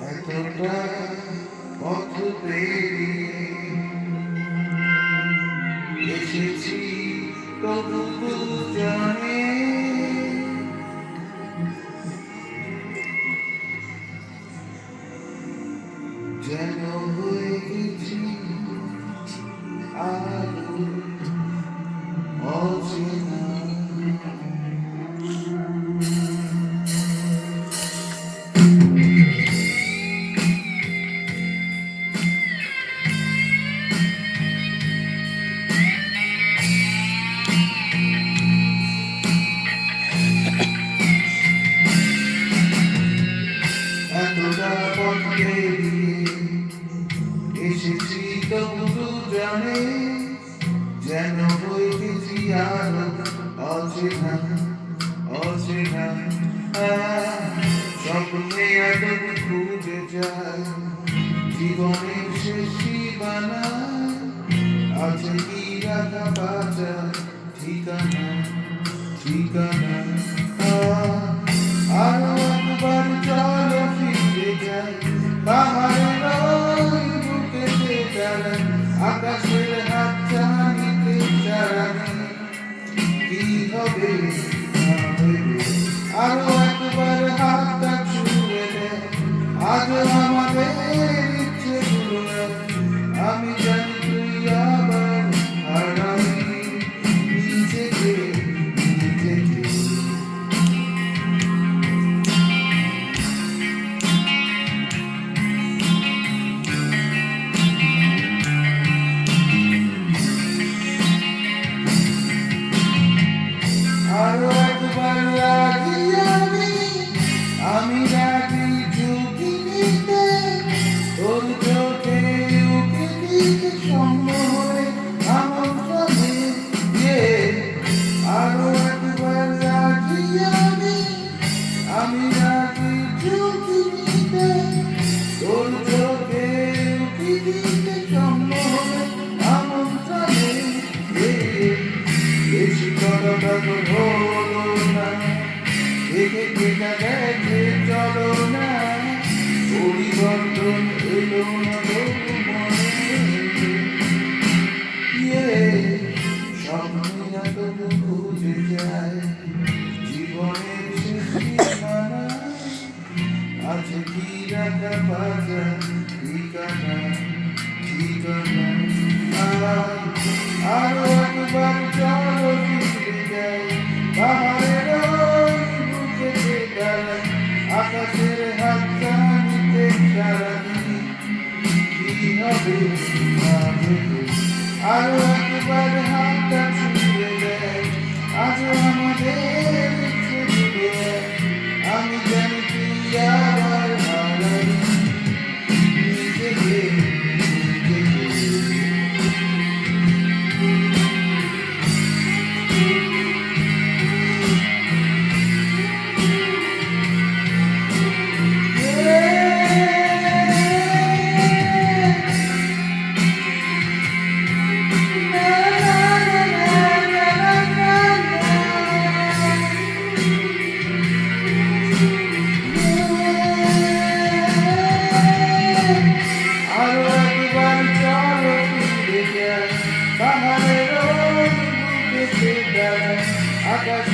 এতটা পথ পেরিয়ে এসেছি তবু জানে যেন হয়ে গেছি আলো অচেনা। এতটা পথ পেরিয়ে এসেছি তবু জানে যেন হয়ে গেছি আলো অচেনা অচেনা। স্বপ্নে এত খুঁজে যায় জীবনের শেষ সীমানা আছে কি রাখা বাঁচা ঠিকানা ঠিকানা। আরো একবার চলো ফিরে যাই পাহাড়ের ওই বুকেতে দাঁড়াই আকাশের হাত চানিতে চারানি কি হবে না ভেবে আরো একবার হাতটা ছুঁয়ে দেয় আজ আমাদের ইচ্ছেগুলো আমি জানি তুই আবার হারাবি নিজেকে নিজেকে। আরো একবার রাজি আমি রাজি ঝুঁকি নিতে তোর চোখে উঠে দিতে সম্মোহনে আমন্ত্রণে আরো একবার রাজি আমি রাজি ঝুঁকি নিতে তোর চোখে উঠে দিতে সম্মোহনে আমন্ত্রণে বেশি কথাটা তো হলো না দেখে দেখা গেছে চলো না পরিবর্তন এলো না তবু মনে স্বপ্নটা তবু খুঁজে যায় জীবনের শেষ সীমানা আছে কি রাখা বাজা ঠিকানা ঠিকানা। আরো একবার চলো ফিরে যাই পাহাড়ের ওই বুকেতে দাঁড়াই আকাশের হাত চানিতে সারাদিন কি হবে না ভেবে আরো একবার হাতটা ছুঁয়ে দেয় আজ আমাদের ইচ্ছে জুড়ে আমি জানি তুই আবার হারাবি নিজেকে নিজেকে। পাহাড়ের বুকেতে দাঁড়ায় আকাশ